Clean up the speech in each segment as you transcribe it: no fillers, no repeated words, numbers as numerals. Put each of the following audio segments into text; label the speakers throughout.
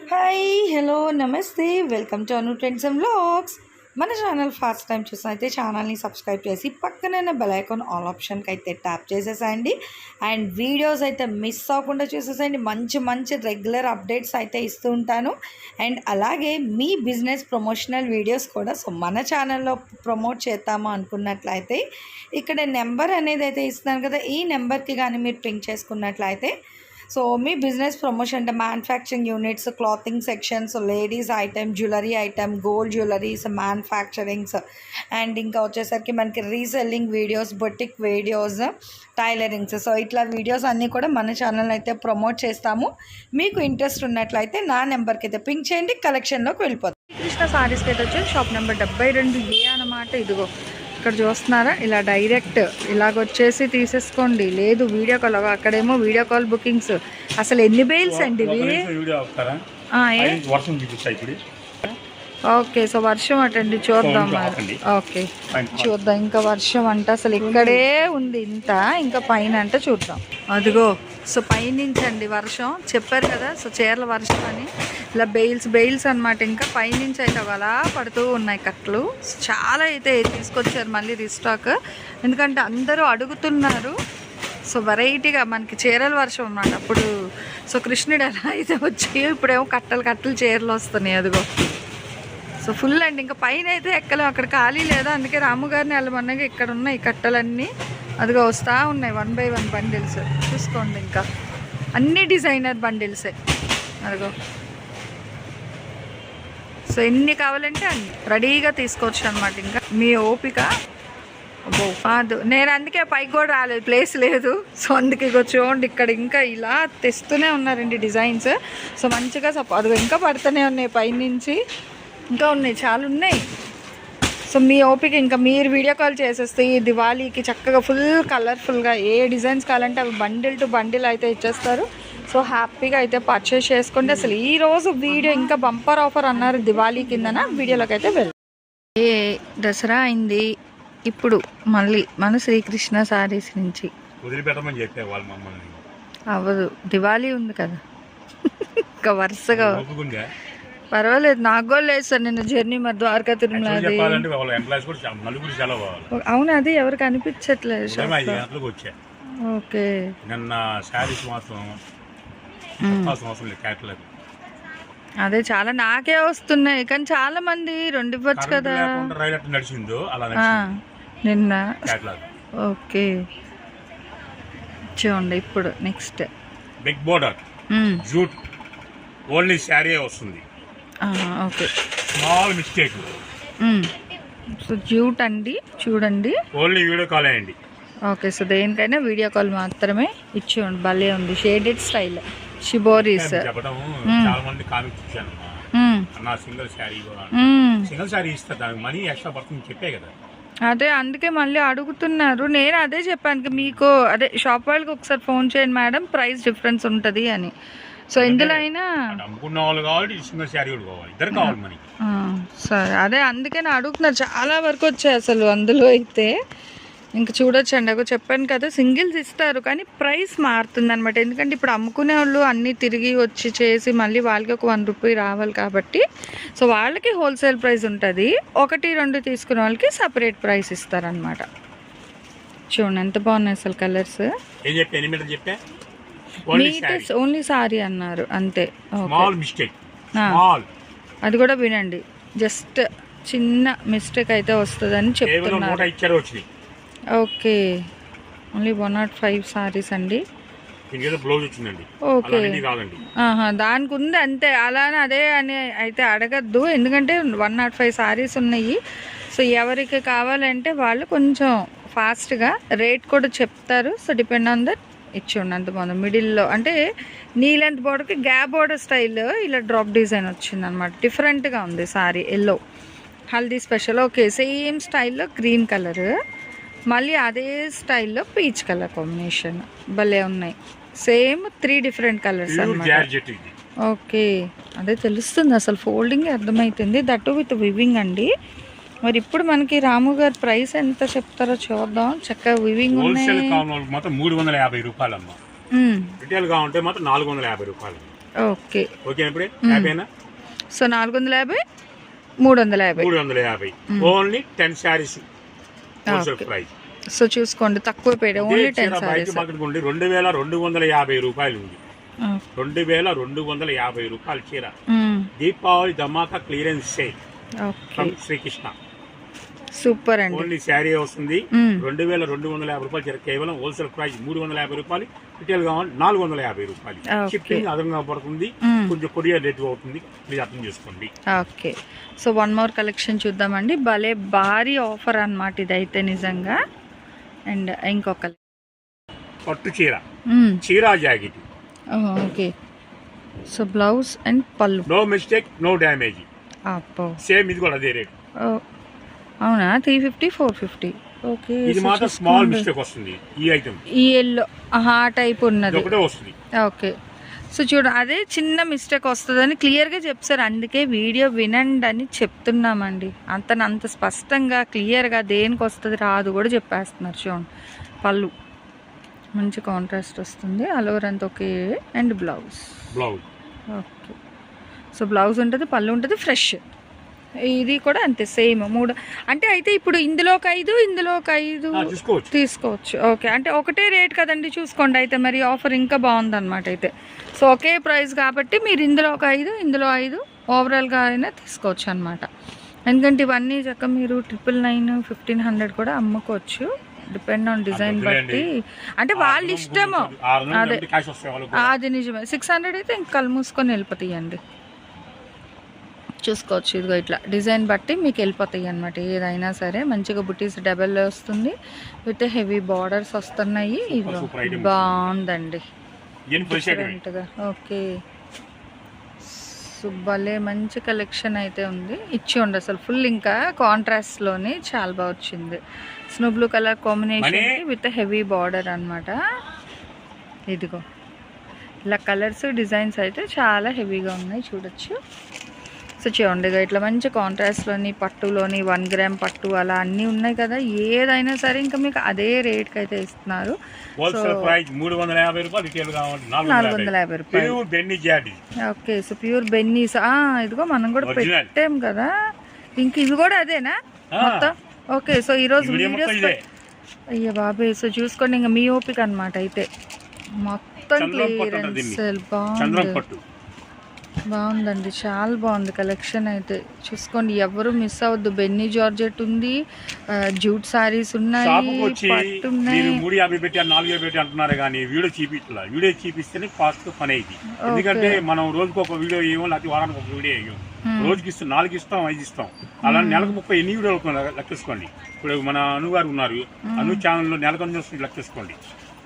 Speaker 1: Hi hello నమస్తే welcome to Anu trends and vlogs. మన channel first time చూసినైతే ఛానల్ని subscribe చేసి పక్కనైన బెల్ ఐకాన్ ఆల్ ఆప్షన్కి అయితే ట్యాప్ చేసేసేయండి. అండ్ వీడియోస్ అయితే మిస్ అవ్వకుండా చూసేసేయండి. మంచి మంచి రెగ్యులర్ అప్డేట్స్ అయితే ఇస్తూ ఉంటాను. అండ్ అలాగే మీ బిజినెస్ ప్రమోషనల్ వీడియోస్ కూడా మన ఛానల్లో ప్రమోట్ చేద్దాము అనుకున్నట్లయితే ఇక్కడ నెంబర్ అనేది అయితే ఇస్తున్నాను కదా, ఈ నెంబర్కి కానీ మీరు పింక్ చేసుకున్నట్లయితే సో మీ బిజినెస్ ప్రమోషన్ అంటే manufacturing units, clothing sections, ladies item, jewellery item, gold jewelleries, manufacturings and ఇంకా వచ్చేసరికి మనకి reselling videos, boutique videos, tailorings, so ఇట్లా వీడియోస్ అన్నీ కూడా మన ఛానల్ అయితే ప్రమోట్ చేస్తాము. మీకు ఇంట్రెస్ట్ ఉన్నట్లయితే నా నెంబర్కి అయితే పింక్ చేయండి, కలెక్షన్లోకి వెళ్ళిపోతాం. కృష్ణ సారీస్కి అయితే వచ్చి షాప్ నెంబర్ 72A అన్నమాట. ఇదిగో ఇక్కడ చూస్తున్నారా, ఇలా డైరెక్ట్ ఇలాగొచ్చేసి తీసేసుకోండి. లేదు వీడియో కాల్, అక్కడేమో వీడియో కాల్ బుకింగ్స్. అసలు ఎన్ని బెయిల్స్ అండి ఇవి? ఓకే, సో వర్షం అటండి, చూద్దాం. ఓకే చూద్దాం. ఇంకా వర్షం అంట అసలు ఇక్కడే ఉంది ఇంత, ఇంకా పైన అంటే చూద్దాం. అదిగో సో పైనుంచండి వర్షం, చెప్పారు కదా సో చీరల వర్షం అని. ఇలా బెయిల్స్ అనమాట. ఇంకా పైనుంచి అయితే అలా పడుతూ ఉన్నాయి కట్టలు. చాలా అయితే తీసుకొచ్చారు మళ్ళీ రీస్టాక్, ఎందుకంటే అందరూ అడుగుతున్నారు. సో వెరైటీగా మనకి చీరల వర్షం అన్నమాట. అప్పుడు సో కృష్ణుడు ఎలా అయితే వచ్చి ఇప్పుడేమో కట్టలు చీరలు వస్తున్నాయి. అదిగో సో ఫుల్ అండి. ఇంకా పైన అయితే ఎక్కలేం, అక్కడ ఖాళీ లేదా, అందుకే రాముగారిని వెళ్ళమన్నగా ఇక్కడ ఉన్నాయి కట్టలన్నీ. అదిగో వస్తూ ఉన్నాయి 1 by 1 బండిల్స్. చూసుకోండి, ఇంకా అన్ని డిజైనర్ బండిల్సే. అదిగో సో ఎన్ని కావాలంటే అన్ని రెడీగా తీసుకోవచ్చు అనమాట. ఇంకా మీ ఓపిక. అబ్బో నేను అందుకే పైకి కూడా రాలేదు, ప్లేస్ లేదు. సో అందుకే చూడండి ఇక్కడ ఇంకా ఇలా తెస్తూనే ఉన్నారండి డిజైన్స్. సో మంచిగా అదిగో ఇంకా పడుతూనే ఉన్నాయి పైనుంచి, ఇంకా ఉన్నాయి, చాలా ఉన్నాయి. సో మీ ఓపిక, ఇంకా మీరు వీడియో కాల్ చేసేస్తే ఈ దివాళీకి చక్కగా ఫుల్ కలర్ఫుల్గా ఏ డిజైన్స్ కావాలంటే అవి బండిల్ టు బండిల్ అయితే ఇచ్చేస్తారు. సో హ్యాపీగా అయితే పర్చేస్ చేసుకోండి. అసలు ఈరోజు వీడియో ఇంకా బంపర్ ఆఫర్ అన్నారు దివాళీ కిందన. వీడియోలోకి అయితే వెళ్ళి దసరా అయింది, ఇప్పుడు మళ్ళీ మన శ్రీకృష్ణ సారీస్ నుంచి అవ్వదు, దివాళీ ఉంది కదా ఇంకా వరుసగా. పర్వాలేదు, నాకు కూడా లేదు సార్ నిన్న జర్నీ మరి ద్వారకా తిరుమల. అవును, అది ఎవరికి అనిపించట్లేదు. ఓకే అదే చాలా నాకే వస్తున్నాయి, కానీ చాలా మంది 2 ఇవ్వచ్చు కదా నిన్న. ఓకే చూడండి ఇప్పుడు next
Speaker 2: big border jute only sari వస్తుంది.
Speaker 1: Okay
Speaker 2: small mistake.
Speaker 1: So jute అండి, చూడండి
Speaker 2: ఓన్లీ వీడియో కాల్ అయ్యండి.
Speaker 1: ఓకే సో దేనికైనా వీడియో కాల్ మాత్రమే ఇచ్చేయండి. భలే ఉంది షేడెడ్ స్టైల్ షిబోరీస్.
Speaker 2: చాలా మంది కామెంట్స్ ఇచ్చాను, సింగిల్ శారీ ఇస్తా దానికి మనీ ఎక్స్ట్రా పడుతుంది చెప్పే కదా.
Speaker 1: అదే అందుకే మళ్ళీ అడుగుతున్నారు. నేను అదే చెప్పాను మీకు, అదే షాప్ వాళ్ళకి ఒకసారి ఫోన్ చేయండి మేడం, ప్రైస్ డిఫరెన్స్ ఉంటుంది అని. సో ఇందులో అయినా
Speaker 2: అమ్ముకున్న వాళ్ళు కావాలి, సింగిల్ శారీ కూడా కావాలి, ఇద్దరు కావాలి మనకి.
Speaker 1: సరే అదే అందుకే నేను అడుగుతున్నారు, చాలా వరకు వచ్చాయి అసలు అందులో అయితే. ఇంకా చూడొచ్చండి, అగో చెప్పాను కదా సింగిల్స్ ఇస్తారు కానీ ప్రైస్ మారుతుంది అనమాట. ఎందుకంటే ఇప్పుడు అమ్ముకునే వాళ్ళు అన్నీ తిరిగి వచ్చి చేసి మళ్ళీ వాళ్ళకి ఒక 1 రూపీ రావాలి కాబట్టి సో వాళ్ళకి హోల్సేల్ ప్రైస్ ఉంటుంది. 1, 2 తీసుకునే వాళ్ళకి సపరేట్ ప్రైస్ ఇస్తారనమాట. చూడండి ఎంత బాగున్నాయి అసలు కలర్స్. మీటర్స్ ఓన్లీ సారీ అన్నారు అంతే. అది కూడా వినండి, జస్ట్ చిన్న మిస్టేక్ అయితే వస్తుందని చెప్తున్నారు. ఓకే ఓన్లీ 105 సారీస్ అండి. ఓకే దానికి ఉంది అంతే, అలానే అదే అని అయితే అడగద్దు, ఎందుకంటే 105 సారీస్ ఉన్నాయి. సో ఎవరికి కావాలంటే వాళ్ళు కొంచెం ఫాస్ట్గా రేట్ కూడా చెప్తారు. సో డిపెండ్ ఆన్ దట్ ఇచ్చిండి. అంత బాగుంది. మిడిల్లో అంటే నీ లెంత్ బోర్డర్కి గ్యాప్ బోర్డర్ స్టైల్ ఇలా డ్రాప్ డిజైన్ వచ్చింది అనమాట. డిఫరెంట్గా ఉంది sari. Yellow haldi special. Okay same స్టైల్లో గ్రీన్ కలర్, మళ్ళీ అదే స్టైల్లో పీచ్ కలర్ కాంబినేషన్. భలే ఉన్నాయి. సేమ్ 3 డిఫరెంట్ కలర్స్ అనమాట. ఓకే అదే తెలుస్తుంది అసలు, ఫోల్డింగ్ అర్థమవుతుంది. దట్ విత్ వివింగ్ అండి. మరి ఇప్పుడు మనకి రాము గారు ప్రైస్ ఎంత చెప్తారో చూద్దాం. చక్కగా వివింగ్ ఉన్నాయి.
Speaker 2: 350 రూపాయలు అమ్మా, రిటైల్ గా ఉంటే మాత్రం 450 రూపాయలు.
Speaker 1: ఓకే
Speaker 2: ఓకే ఇప్పుడే హ్యాపీనా?
Speaker 1: So 450 350
Speaker 2: 350 only 10 saris wholesale price.
Speaker 1: So చూసుకోండి తక్కువ పేరు ఓన్లీ 10
Speaker 2: బయట
Speaker 1: సారీస్.
Speaker 2: మార్కెట్ కొండి 2250 రూపాయలు ఉంది. 2250 రూపాయలు చీర. Deepavali Dhamaka clearance sale from Srikrishna.
Speaker 1: Super అండి.
Speaker 2: ఓన్లీ శారీ వస్తుంది 2250 రూపాయలు చీర. కేవలం హోల్సేల్ ప్రైస్ 350 రూపాయలు. రిటైల్ కావాలి 450 రూపాయలు. షిప్పింగ్ అదనంగా పడుతుంది, కొంచెం కొరియర్ రేట్ అవుతుంది, మీరు అర్థం చేసుకోండి.
Speaker 1: Okay, so one more collection చూద్దామండి. భలే భారీ ఆఫర్ అన్నమాట ఇదైతే నిజంగా. అండ్ ఇంకొక
Speaker 2: పట్టు చీర, చీర jacket.
Speaker 1: Okay, so blouse and పళ్ళు.
Speaker 2: No mistake, no damage. Same ఇది కూడా అదే రేట్.
Speaker 1: అవునా? 350 450. ఓకే,
Speaker 2: ఇది మాత్రం స్మాల్ మిస్టేక్ వస్తుంది. ఈ ఐటమ్
Speaker 1: ఈ ఎల్లో ఆ టైప్ ఉన్నది
Speaker 2: ఒకటే వస్తుంది.
Speaker 1: ఓకే, సో చూడ అదే చిన్న మిస్టేక్ వస్తుందని క్లియర్గా చెప్తారు. అందుకే వీడియో వినండి అని చెప్తున్నామండి. అంత స్పష్టంగా క్లియర్గా దేనికి వస్తుంది రాదు కూడా చెప్పేస్తున్నారు. చూడండి, పళ్ళు మంచి కాంట్రాస్ట్ వస్తుంది, ఆల్ ఓవర్ అంతా ఒకే. And blouse. Okay, so blouse ఉంటుంది, పళ్ళు ఉంటుంది, ఫ్రెష్. ఇది కూడా అంతే సేమ్ 3. అంటే అయితే ఇప్పుడు ఇందులోకి 5 తీసుకోవచ్చు. ఓకే, అంటే ఒకటే రేట్ కదండి, చూసుకోండి. అయితే మరి ఆఫర్ ఇంకా బాగుంది అనమాట. అయితే సో ఒకే ప్రైస్ కాబట్టి మీరు ఇందులో ఒక 5 ఇందులో 5 ఓవరాల్గా అయినా తీసుకోవచ్చు అనమాట. ఎందుకంటే ఇవన్నీ చక్క మీరు 999 1500 కూడా అమ్ముకోవచ్చు, డిపెండ్ ఆన్ డిజైన్ బట్టి. అంటే వాళ్ళ ఇష్టము. అదే, అది నిజమే. 600 అయితే ఇంక కళ్ళు మూసుకొని వెళ్ళిపోతాయండి. చూసుకోవచ్చు, ఇదిగో ఇట్లా డిజైన్ బట్టి మీకు వెళ్ళిపోతాయి అనమాట. ఏదైనా సరే మంచిగా బుటీస్ డబల్ వస్తుంది, విత్ హెవీ బార్డర్స్ వస్తున్నాయి. ఇది బాగుందండి డిఫరెంట్గా. ఓకే, భలే మంచి కలెక్షన్ అయితే ఉంది. ఇచ్చి ఉండి అసలు ఫుల్ ఇంకా కాంట్రాస్ట్లోని చాలా బాగా వచ్చింది. Snow blue colour combination with heavy border అనమాట. ఇదిగో ఇలా కలర్స్ డిజైన్స్ అయితే చాలా హెవీగా ఉన్నాయి, చూడొచ్చు. సో చూడండి, ఇట్లా మంచి కాంట్రాస్ట్లోని పట్టులోని 1 గ్రామ్ పట్టు అలా అన్నీ ఉన్నాయి కదా. ఏదైనా సరే ఇంకా మీకు అదే రేట్కి అయితే ఇస్తున్నారు.
Speaker 2: హోల్సేల్ ప్రైస్ 350 రూపాయలు, రిటైల్ కావాలి 450 రూపాయలు.
Speaker 1: Okay, so pure Benny's. ఇదిగో మనం కూడా పెట్టాం కదా. ఇంక ఇవి కూడా అదేనా మొత్తం? ఓకే, సో ఈరోజు వీడియోస్ అయ్యా బాబే. సో చూసుకోండి, ఇంకా మీ ఓపిక అనమాట. అయితే మొత్తం క్లియరెన్స్ బాగుందండి, చాలా బాగుంది కలెక్షన్ అయితే. చూసుకోండి, ఎవరు మిస్ అవ్వద్దు. బెన్నీ జార్జెట్ ఉంది, జూట్ సారీస్ ఉన్నాయి, పట్టు ఉన్నాయి.
Speaker 2: 350 పెట్టి 450 పెట్టి అంటున్నారు కానీ వీడియో చూపించలా. వీడియో చూపిస్తేనే కాస్ట్ పని అయింది. ఎందుకంటే మనం రోజుకి ఒక వీడియో వేయం, లేకపోతే వారానికి ఒక వీడియో వేయం. రోజుకి 4 ఇస్తాం 5 ఇస్తాం. అలా నెలకు 30 ఎన్ని వీడియోలు లెక్కేసుకోండి. ఇప్పుడు మన అనుగారు ఉన్నారు, అను ఛానల్లో నెలకు లెక్కేసుకోండి.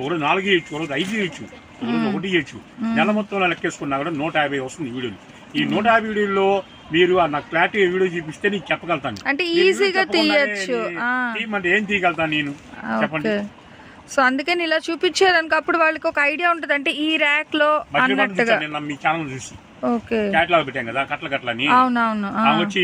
Speaker 2: ఒకరోజు 4 చేయొచ్చు, ఒకరోజు 5 చేయొచ్చు, ఒకరోజు 1 చేయొచ్చు. నెల మొత్తంలో లెక్కేసుకున్నా కూడా 150 వస్తుంది వీడియోలు. ఈ 150 వీడియోల్లో మీరు నాకు క్లారిటీ వీడియో చూపిస్తే నీకు చెప్పగలుగుతాను.
Speaker 1: అంటే ఈజీగా తీయచ్చు.
Speaker 2: అంటే ఏం తీయగలుగుతాను నేను, చెప్పండి.
Speaker 1: సో అందుకని ఇలా చూపించారనుకో, అప్పుడు వాళ్ళకి ఒక ఐడియా ఉంటుంది. అంటే ఈ ర్యాక్ లో అన్నట్టుగా
Speaker 2: మీ ఛానల్ చూసి
Speaker 1: ఓకే
Speaker 2: క్యాటలాగ్ పెట్టాం కదా, కట్లని.
Speaker 1: అవునవును,
Speaker 2: వచ్చి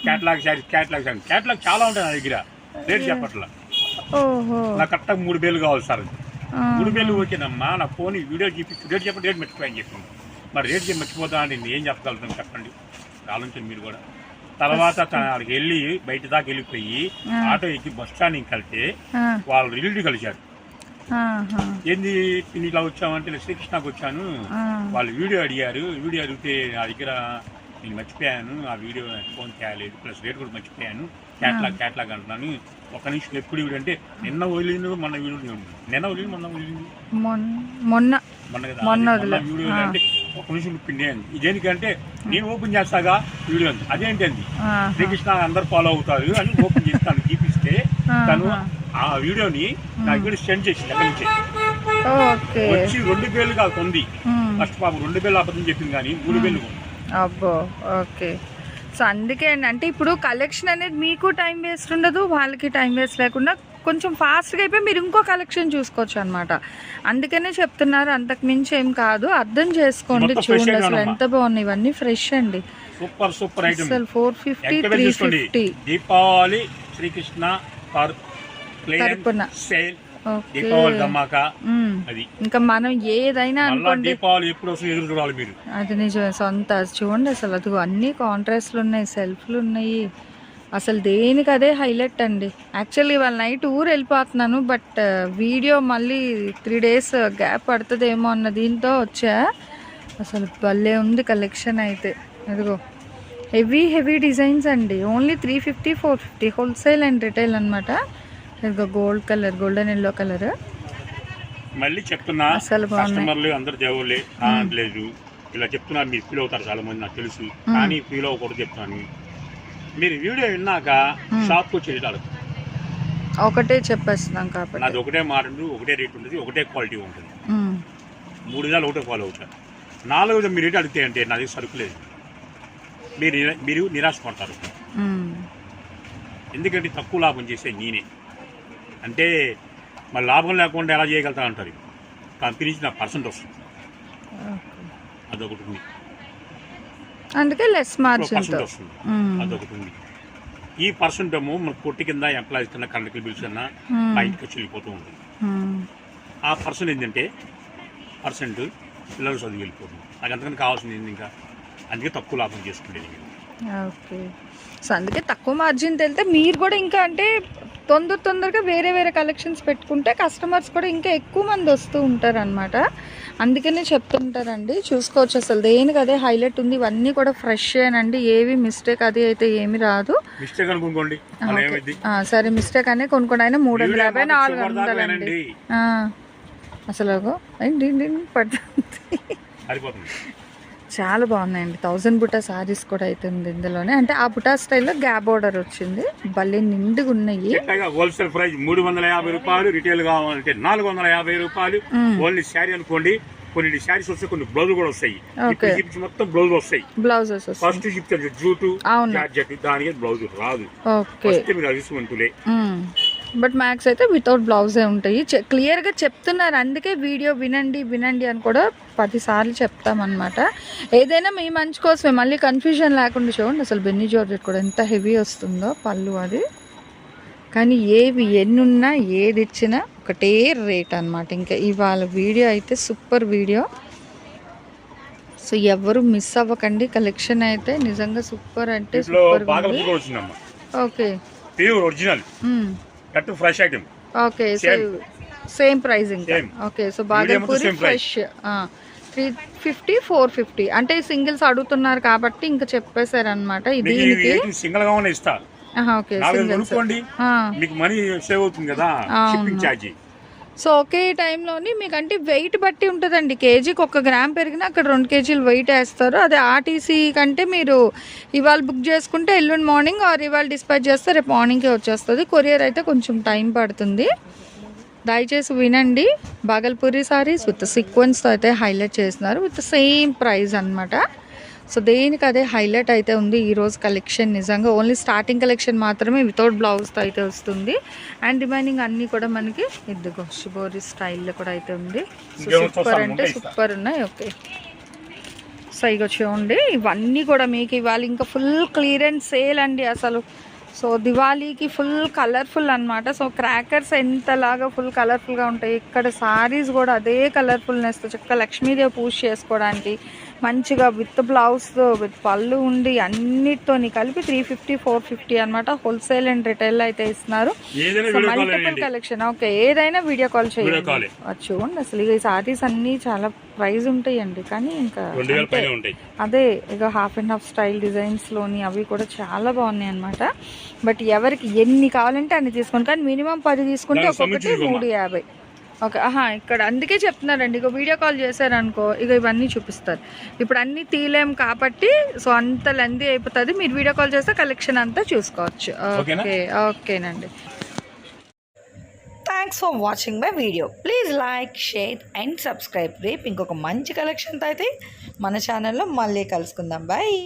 Speaker 2: క్యాటలాగ్ చాలా ఉంటాయి నా దగ్గర. రేట్ చెప్పట్లా. నాకు కరెక్ట్గా 3 వేలు కావాలి సార్. 3 వేలు ఓకేనమ్మా. నా ఫోన్ వీడియో చూపించి రేట్ చెప్పండి, రేట్ మర్చిపోయాను చెప్పింది. మరి రేట్ మర్చిపోతా అంటే నేను ఏం చెప్పగలుగుతాను చెప్పండి, ఆలోచించండి మీరు కూడా. తర్వాత అక్కడికి వెళ్ళి బయట దాకా వెళ్ళిపోయి ఆటో ఎక్కి బస్ స్టాండ్ కలిస్తే వాళ్ళు రిలేటివ్ కలిశారు. ఏంది ఇట్లా వచ్చామంటే శ్రీకృష్ణకు వచ్చాను, వాళ్ళు వీడియో అడిగారు. వీడియో అడిగితే నా దగ్గర నేను మర్చిపోయాను, ఆ వీడియో ఫోన్ చేయలేదు, ప్లస్ రేట్ కూడా మర్చిపోయాను, క్యాట్లాగ్ అంటున్నాను. ఒక నిమిషం ఎప్పుడు వీడియో అంటే నిన్న వదిలింది మొన్న వీడియో, నిన్న వదిలింది మొన్న వదిలింది మొన్న కదా వీడియో అంటే ఒక నిమిషం పిండి అంది. ఇదేంటికంటే నేను ఓపెన్ చేస్తాగా వీడియో అంది. అదేంటి అంది, శ్రీకృష్ణ అందరు ఫాలో అవుతారు అని ఓపెన్ చేస్తాను. చూపిస్తే తను ఆ వీడియోని నా వీడియో సెండ్ చేసి దగ్గర నుంచి వచ్చి 2 వేలు కాదు కొంది. ఫస్ట్ పాప 2 వేలు అబద్ధం చెప్పింది కానీ 3 వేలు.
Speaker 1: అబ్బో, ఓకే. సో అందుకే అండి, అంటే ఇప్పుడు కలెక్షన్ అనేది మీకు టైం వేస్ట్ ఉండదు, వాళ్ళకి టైం వేస్ట్ లేకుండా కొంచెం ఫాస్ట్గా అయిపోయి మీరు ఇంకో కలెక్షన్ చూసుకోవచ్చు అనమాట. అందుకనే చెప్తున్నారు, అంతకు మించి ఏం కాదు. అర్థం చేసుకోండి. చూడండి అసలు ఎంత బాగున్నాయి, ఇవన్నీ ఫ్రెష్ అండి.
Speaker 2: Super item.
Speaker 1: అసలు 450 350.
Speaker 2: దీపావళి శ్రీకృష్ణ తరపున సేల్
Speaker 1: ఓకే.
Speaker 2: దీపావళి ధమాకా
Speaker 1: మ్మ్.
Speaker 2: అది.
Speaker 1: ఇంకా మనం ఏదైనా
Speaker 2: మళ్ళా
Speaker 1: అనుకోండి,
Speaker 2: దీపావళి ఎప్పుడు వస్తుంది ఎదురు చూడాలి మీరు.
Speaker 1: అది నిజమే. సొంత చూడండి అసలు అది అన్నీ కాంట్రాస్ట్లు ఉన్నాయి, సెల్ఫ్లు ఉన్నాయి, అసలు దేనికి అదే హైలైట్ అండి. యాక్చువల్లీ ఇవాళ నైట్ ఊరు వెళ్ళిపోతున్నాను, బట్ వీడియో మళ్ళీ 3 days గ్యాప్ పడుతుందేమో అన్న దీంతో వచ్చా. అసలు భలే ఉంది కలెక్షన్ అయితే. అదిగో హెవీ డిజైన్స్ అండి. ఓన్లీ 350, 450 హోల్సేల్ అండ్ రిటైల్ అనమాట. ఇదిగో gold colour, golden yellow colour.
Speaker 2: మళ్ళీ చెప్తున్నా,
Speaker 1: అసలు బాగున్నాయి.
Speaker 2: కస్టమర్లు అందరు దేవుళ్ళే లేదు ఇలా చెప్తున్నారు. మీరు ఫీల్ అవుతారు చాలా మంది, నాకు తెలుసు. కానీ ఫీల్ అవ్వకూడదు చెప్తాను. మీరు వీడియో విన్నాక షాప్కి వచ్చి వెళ్ళాలి.
Speaker 1: ఒకటే చెప్పేస్తున్నాం కాబట్టి
Speaker 2: నాది ఒకటే మాట ఉంటుంది, ఒకటే రేట్ ఉంటుంది, ఒకటే క్వాలిటీ ఉంటుంది. 3 విధాలు ఒకటే ఫాలో అవుతారు. 4వది మీరు రేట్ అడిగితే అంటే నాది సరుకు లేదు, మీరు నిరాశ పడతారు. ఎందుకంటే తక్కువ లాభం చేసే నేనే అంటే మరి లాభం లేకుండా ఎలా చేయగలుగుతా అంటారు. కంపెనీ నుంచి నాకు % వస్తుంది, అదొకటి ఉంది.
Speaker 1: అందుకే లెస్ మార్జిన్
Speaker 2: వస్తుంది, అదొకటి ఉంది. ఈ % ఏమో మన కొట్టి కింద ఎంప్లాయీస్ కింద కరెంట్ బిల్స్ కన్నా మా ఇంటికి వచ్చి వెళ్ళిపోతూ ఉంటుంది. ఆ % ఏంటంటే పిల్లలు చదివి వెళ్ళిపోతుంది. నాకు అంతకన్నా కావాల్సింది ఏంటి ఇంకా, అందుకే తక్కువ లాభం చేసుకునేది.
Speaker 1: ఓకే. సో అందుకే తక్కువ మార్జిన్ వెళ్తే మీరు కూడా ఇంకా అంటే తొందరగా వేరే కలెక్షన్స్ పెట్టుకుంటే కస్టమర్స్ కూడా ఇంకా ఎక్కువ మంది వస్తూ ఉంటారు అనమాట. అందుకనే చెప్తుంటారండి. చూసుకోవచ్చు అసలు దేనికి అదే హైలైట్ ఉంది. ఇవన్నీ కూడా ఫ్రెష్ ఏనండి, ఏవి మిస్టేక్ అది అయితే ఏమి రాదు. సరే మిస్టేక్ అనే కొనుక్కోండి. అయినా 350, 400 అండి. అసలు పడుతుంది. చాలా బాగున్నాయండి. 1000 బుటా సారీస్ కూడా అవుతుంది ఇందులోనే. అంటే ఆ బుటా స్టైల్లో గ్యాప్ బోర్డర్ వచ్చింది, భలే నిండుగా ఉన్నాయి.
Speaker 2: హోల్సేల్ ప్రైస్ 350 రూపాయలు, రిటైల్ కావాలంటే 450 రూపాయలు. ఓన్లీ శారీ అనుకోండి. కొన్ని శారీస్ వస్తాయి, కొన్ని బ్లౌజ్ కూడా వస్తాయి. మొత్తం బ్లౌజ్ వస్తాయి, బ్లౌజెస్ ఫస్ట్ చెప్తారు జూటు జార్జెట్, దానికి బ్లౌజ్ రాదు. మీరు అవిసుమంతులే.
Speaker 1: బట్ మ్యాక్స్ అయితే వితౌట్ బ్లౌజే ఉంటాయి. క్లియర్గా చెప్తున్నారు, అందుకే వీడియో వినండి అని కూడా 10 సార్లు చెప్తామన్నమాట. ఏదైనా మీ మంచి కోసమే, మళ్ళీ కన్ఫ్యూజన్ లేకుండా. చూడండి అసలు బెన్నీ జార్జెట్ కూడా ఎంత హెవీ వస్తుందో పళ్ళు అది. కానీ ఎన్నున్నా ఏది ఇచ్చినా ఒకటే రేట్ అనమాట. ఇంకా ఇవాళ వీడియో అయితే సూపర్ వీడియో. సో ఎవరు మిస్ అవ్వకండి. కలెక్షన్ అయితే నిజంగా సూపర్ అంటే super. Okay,
Speaker 2: original cut fresh item.
Speaker 1: Okay, so same price ఇంకా. ఓకే, సో బాగల్పూరి ఫ్రెష్ 350, 450 అంటే సింగిల్స్ అడుగుతున్నారు కాబట్టి ఇంకా చెప్పేశారు అనమాట. దీనికి
Speaker 2: సింగిల్ గా ఇస్తా.
Speaker 1: ఓకే,
Speaker 2: మీకు మనీ సేవ్ అవుతుంది కదా, షిప్పింగ్ ఛార్జ్.
Speaker 1: సో ఒకే టైంలోని మీకు అంటే వెయిట్ బట్టి ఉంటుందండి. కేజీకి 1 గ్రామ్ పెరిగినా అక్కడ 2 కేజీలు వెయిట్ వేస్తారు. అదే ఆర్టీసీ కంటే మీరు ఇవాళ బుక్ చేసుకుంటే ఎల్లుండి మార్నింగ్ ఆర్ ఇవాళ డిస్పాచ్ చేస్తే రేపు మార్నింగ్కే వచ్చేస్తుంది. కొరియర్ అయితే కొంచెం టైం పడుతుంది. దయచేసి వినండి. బాగల్పూరి సారీస్ విత్ సీక్వెన్స్తో అయితే హైలైట్ చేస్తున్నారు, విత్ సేమ్ ప్రైస్ అనమాట. సో దేనికి అదే హైలైట్ అయితే ఉంది ఈరోజు కలెక్షన్. నిజంగా ఓన్లీ స్టార్టింగ్ కలెక్షన్ మాత్రమే వితౌట్ బ్లౌజ్తో అయితే వస్తుంది. అండ్ రిమైనింగ్ అన్నీ కూడా మనకి ఇదిగో షిబోరి స్టైల్లో కూడా అయితే ఉంది. సో సూపర్ అంటే సూపర్ ఉన్నాయి. ఓకే, సో ఇగో చూడండి, ఇవన్నీ కూడా మీకు ఇవాళ ఇంకా ఫుల్ క్లియరెన్స్ సేల్ అండి అసలు. సో దివాళీకి ఫుల్ కలర్ఫుల్ అనమాట. సో క్రాకర్స్ ఎంతలాగా ఫుల్ కలర్ఫుల్గా ఉంటాయి. ఇక్కడ సారీస్ కూడా అదే కలర్ఫుల్నెస్తో చక్కగా లక్ష్మీదేవి పూజ చేసుకోవడానికి మంచిగా విత్ బ్లౌజ్తో విత్ పళ్ళు ఉండి అన్నిటితో కలిపి 350, 450 అనమాట. హోల్సేల్ అండ్ రిటైల్ అయితే ఇస్తున్నారు. Multiple collection. ఓకే, ఏదైనా వీడియో కాల్ చేయండి. చూడండి అసలు ఈ సారీస్ అన్నీ చాలా ప్రైస్ ఉంటాయండి. కానీ ఇంకా అదే ఇక హాఫ్ అండ్ హాఫ్ స్టైల్ డిజైన్స్లోని అవి కూడా చాలా బాగున్నాయి అనమాట. బట్ ఎవరికి ఎన్ని కావాలంటే అన్ని తీసుకోండి, కానీ మినిమం 10 తీసుకుంటే ఒక్కొక్కటి 350. ఓకే, ఇక్కడ అందుకే చెప్తున్నారండి. ఇక వీడియో కాల్ చేశారనుకో ఇక ఇవన్నీ చూపిస్తారు. ఇప్పుడు అన్నీ తీయలేం కాబట్టి సో అంత లెందీ అయిపోతుంది. మీరు వీడియో కాల్ చేస్తే కలెక్షన్ అంతా చూసుకోవచ్చు. ఓకేనండి. Thanks for watching my video. Please like, share and subscribe. రేపు ఇంకొక మంచి కలెక్షన్తో అయితే మన ఛానల్లో మళ్ళీ కలుసుకుందాం. బాయ్.